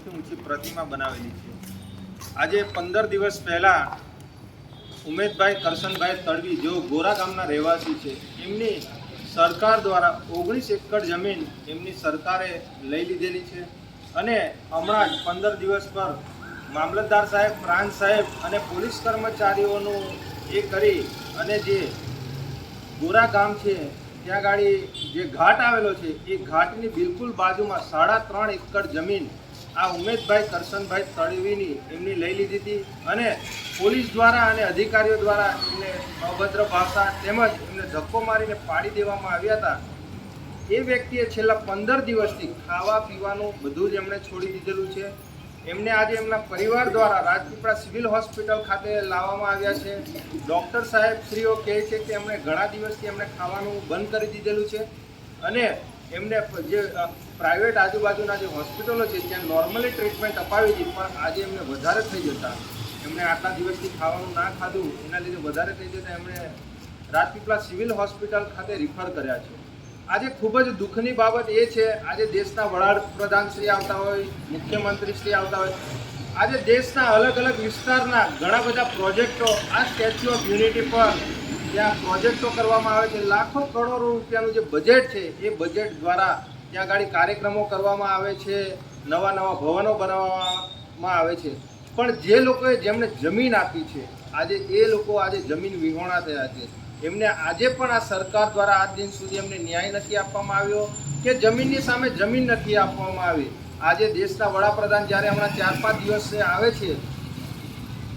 સૌથી ઊંચી પ્રતિમા બનાવેલી છે। આજે 15 દિવસ પહેલાં ઉમેદભાઈ કરશનભાઈ તડવી જેઓ ગોરા ગામના રહેવાસી છે, એમની સરકાર દ્વારા 19 એકર જમીન એમની સરકારે લઈ લીધેલી છે અને હમણાં જ 15 દિવસ પર મામલતદાર સાહેબ, પ્રાંત સાહેબ અને પોલીસ કર્મચારીઓનું એ કરી અને જે ગોરા ગામ છે ત્યાં ગાડી જે ઘાટ આવેલો છે એ ઘાટની બિલકુલ બાજુમાં 3.5 એકર જમીન આ ઉમેદભાઈ કરશનભાઈ તડવીની એમની લઈ લીધી હતી અને પોલીસ દ્વારા અને અધિકારીઓ દ્વારા એમને અભદ્ર ભાષા તેમજ એમને ધક્કો મારીને પાડી દેવામાં આવ્યા હતા। એ વ્યક્તિએ છેલ્લા 15 દિવસથી ખાવા પીવાનું બધું જ એમણે છોડી દીધેલું છે। એમને આજે એમના પરિવાર દ્વારા રાજપીપળા સિવિલ હોસ્પિટલ ખાતે લાવવામાં આવ્યા છે। ડૉક્ટર સાહેબ શ્રીઓ કહે છે કે એમણે ઘણા દિવસથી એમણે ખાવાનું બંધ કરી દીધેલું છે અને એમને જે પ્રાઇવેટ આજુબાજુના જે હોસ્પિટલો છે ત્યાં નોર્મલી ટ્રીટમેન્ટ અપાવી હતી, પણ આજે એમને વધારે થઈ જતા એમણે આટલા દિવસથી ખાવાનું ના ખાધું એના લીધે વધારે થઈ જતા એમણે રાજપીપળા સિવિલ હોસ્પિટલ ખાતે રિફર કર્યા છે। આજે ખૂબ જ દુઃખની બાબત એ છે, આજે દેશના વડાપ્રધાન શ્રી આવતા હોય, મુખ્યમંત્રી શ્રી આવતા હોય, આજે દેશના અલગ અલગ વિસ્તારના ઘણા બધા પ્રોજેક્ટો આ સ્ટેચ્યુ ઓફ યુનિટી પર ત્યાં પ્રોજેક્ટો કરવામાં આવે છે। લાખો કરોડો રૂપિયાનું જે બજેટ છે એ બજેટ દ્વારા ત્યાં ગાડી કાર્યક્રમો કરવામાં આવે છે, નવા નવા ભવનો બનાવવામાં આવે છે, પણ જે લોકોએ જેમને જમીન આપી છે આજે એ લોકો આજે જમીન વિહોણા થયા છે। એમને આજે પણ આ સરકાર દ્વારા આજ દિન સુધી એમને ન્યાય નથી આપવામાં આવ્યો કે જમીનની સામે જમીન નથી આપવામાં આવી। આજે દેશના વડાપ્રધાન જ્યારે હમણાં 4-5 દિવસે આવે છે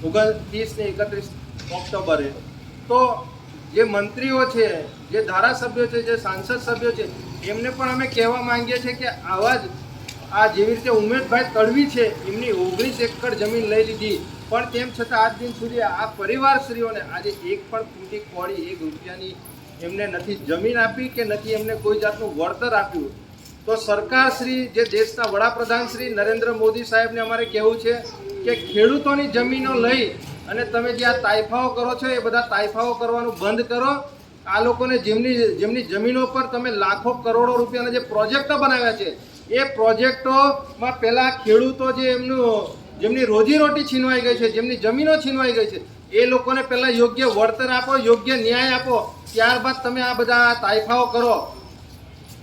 29 ને 31 ઓક્ટોબરે, તો જે મંત્રીઓ છે, જે ધારાસભ્યો છે, જે સાંસદ સભ્યો છે, એમને પણ અમે કહેવા માંગીએ છીએ કે આવા જ આ જેવી રીતે ઉમેદભાઈ તડવી છે એમની 19 એકર જમીન લઈ લીધી, પણ તેમ છતાં આજ દિન સુધી આ પરિવારશ્રીઓને આજે એક પણ ખૂટી કોડી 1 રૂપિયાની એમને નથી જમીન આપી કે નથી એમને કોઈ જાતનું વળતર આપ્યું। તો સરકાર શ્રી, જે દેશના વડાપ્રધાન શ્રી નરેન્દ્ર મોદી સાહેબને અમારે કહેવું છે કે ખેડૂતોની જમીનો લઈ અને તમે જે આ તાઇફાઓ કરો છો એ બધા તાઇફાઓ કરવાનું બંધ કરો। આ લોકોને જેમની જમીનો પર તમે લાખો કરોડો રૂપિયાના જે પ્રોજેક્ટો બનાવ્યા છે એ પ્રોજેક્ટોમાં પહેલાં ખેડૂતો જે જેમની રોજીરોટી છીનવાઈ ગઈ છે, જેમની જમીનો છીનવાઈ ગઈ છે, એ લોકોને પહેલાં યોગ્ય વળતર આપો, યોગ્ય ન્યાય આપો, ત્યારબાદ તમે આ બધા તાઇફાઓ કરો।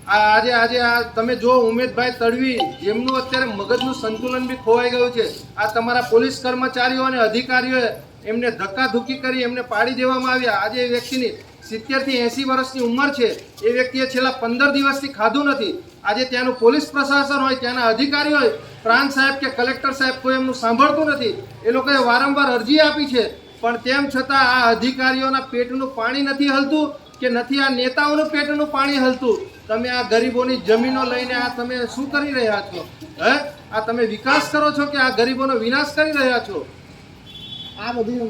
આજે આ તમે જો ઉમેદભાઈ તડવી જેમનું અત્યારે મગજનું સંતુલન બી ખોવાઈ ગયું છે, આ તમારા પોલીસ કર્મચારીઓ અને અધિકારીઓએ એમને ધક્કાધુક્કી કરી એમને પાડી દેવામાં આવ્યા। આજે એ વ્યક્તિની 70 થી 80 વર્ષની ઉંમર છે, એ વ્યક્તિએ છેલ્લા 15 દિવસથી ખાધું નથી। આજે ત્યાંનું પોલીસ પ્રશાસન હોય, ત્યાંના અધિકારીઓ હોય, પ્રાંત સાહેબ કે કલેક્ટર સાહેબ કોઈ એમનું સાંભળતું નથી। એ લોકોએ વારંવાર અરજી આપી છે, પણ તેમ છતાં આ અધિકારીઓના પેટનું પાણી નથી હલતું કે નથી આ નેતાઓનું પેટનું પાણી હલતું। તમે આ ગરીબોની જમીનો લઈને આ તમે શું કરી રહ્યા છો? આ તમે વિકાસ કરો છો કે આ ગરીબોનો વિનાશ કરી રહ્યા છો? આ બધી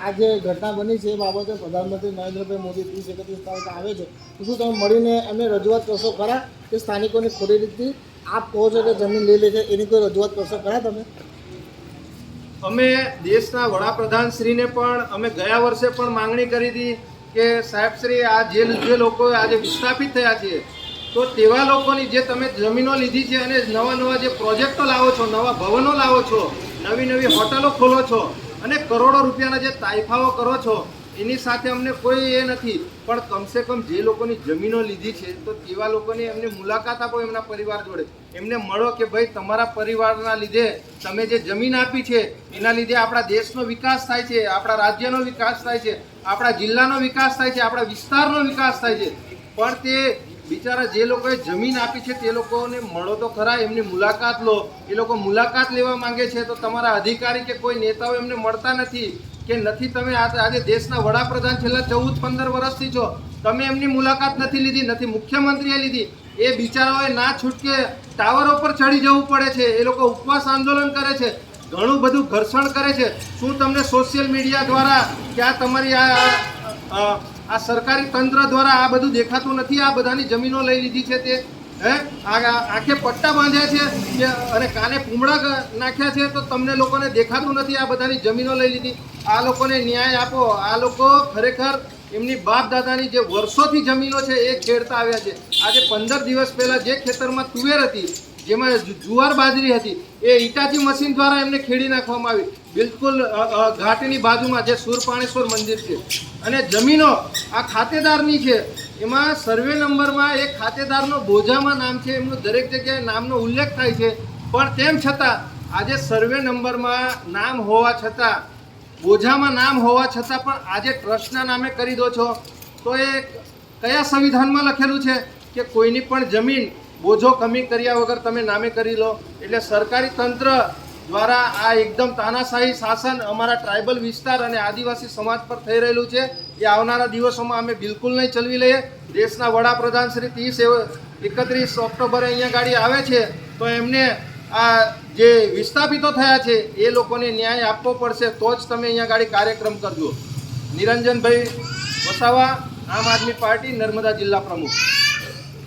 આ જે ઘટના બની છે એ બાબતે પ્રધાનમંત્રી નરેન્દ્રભાઈ મોદી 30-31 તારીખે આવે છે, તો શું તમે મળીને એમને રજૂઆત કરશો ખરા કે સ્થાનિકોની ખોટી રીતથી આપ કહો છો કે જમીન લઈ લે છે, એની કોઈ રજૂઆત કરશો ખરા તમે? અમે દેશના વડાપ્રધાન શ્રીને પણ અમે ગયા વર્ષે પણ માંગણી કરી હતી કે સાહેબ શ્રી, આ જે લોકો આજે વિસ્થાપિત થયા છે તો તેવા લોકોની જે તમે જમીનો લીધી છે અને નવા જે પ્રોજેક્ટો લાવો છો, નવા ભવનો લાવો છો, નવી હોટલો ખોલો છો અને કરોડો રૂપિયાના જે તાઇફાઓ કરો છો, એની સાથે અમને કોઈ એ નથી, પણ કમસે કમ જે લોકોની જમીનો લીધી છે તો તેવા લોકોની એમની મુલાકાત આપો, એમના પરિવાર જોડે એમને મળો કે ભાઈ તમારા પરિવારના લીધે તમે જે જમીન આપી છે એના લીધે આપણા દેશનો વિકાસ થાય છે, આપણા રાજ્યનો વિકાસ થાય છે, આપણા જિલ્લાનો વિકાસ થાય છે, આપણા વિસ્તારનો વિકાસ થાય છે, પણ તે બિચારા જે લોકોએ જમીન આપી છે તે લોકોને મળો તો ખરા, એમની મુલાકાત લો। એ લોકો મુલાકાત લેવા માંગે છે તો તમારા અધિકારી કે કોઈ નેતાઓ એમને મળતા નથી કે નથી। તમે આજે દેશના વડાપ્રધાન છેલ્લા 14-15 વર્ષથી છો, તમે એમની મુલાકાત નથી લીધી, નથી મુખ્યમંત્રીએ લીધી। એ બિચારાઓએ ના છૂટકે ટાવરો પર ચડી જવું પડે છે, એ લોકો ઉપવાસ આંદોલન કરે છે, ઘણું બધું ઘર્ષણ કરે છે। શું તમને સોશિયલ મીડિયા દ્વારા કે આ તમારી આ સરકારી તંત્ર દ્વારા આ બધું દેખાતું નથી? આ બધાની જમીનો લઈ લીધી છે તે આંખે પટ્ટા બાંધ્યા છે અને કાને પૂમડા નાખ્યા છે, તો તમને લોકોને દેખાતું નથી આ બધાની જમીનો લઈ લીધી? આ લોકોને ન્યાય આપો। આ લોકો ખરેખર એમની બાપ દાદાની જે વર્ષોથી જમીનો છે એ ખેડતા આવ્યા છે। આજે 15 દિવસ પહેલાં જે ખેતરમાં તુવેર હતી જેમાં જુવાર બાજરી હતી એ ઈટાચી મશીન દ્વારા એમને ખેડી નાખવામાં આવી, બિલકુલ ઘાટની બાજુમાં જે સુરપાણેશ્વર મંદિર છે. અને જમીનો આ ખાતેદારની છે, એમાં સર્વે નંબરમાં એક ખાતેદારનો બોજામાં નામ છે, એમનું દરેક જગ્યાએ નામનો ઉલ્લેખ થાય છે, પણ તેમ છતાં આજે સર્વે નંબરમાં નામ હોવા છતાં, બોજામાં નામ હોવા છતાં પણ આજે ટ્રસ્ટના નામે કરી દો છો. તો એ કયા સંવિધાનમાં લખેલું છે કે કોઈની પણ જમીન બોજો કમી કર્યા વગર તમે નામે કરી લો? એટલે સરકારી તંત્ર દ્વારા આ એકદમ તાનાશાહી શાસન અમારા ટ્રાઇબલ વિસ્તાર અને આદિવાસી સમાજ પર થઈ રહેલું છે. એ આવનારા દિવસોમાં અમે બિલકુલ નહીં ચલવી લઈએ. દેશના વડાપ્રધાન શ્રી 31 ઓક્ટોબરે અહીંયા ગાડી આવે છે, તો એમને આ જે વિસ્થાપિતો થયા છે એ લોકોને ન્યાય આપવો પડશે, તો જ તમે અહીંયા ગાડી કાર્યક્રમ કરજો. નિરંજનભાઈ વસાવા, આમ આદમી પાર્ટી, નર્મદા જિલ્લા પ્રમુખ.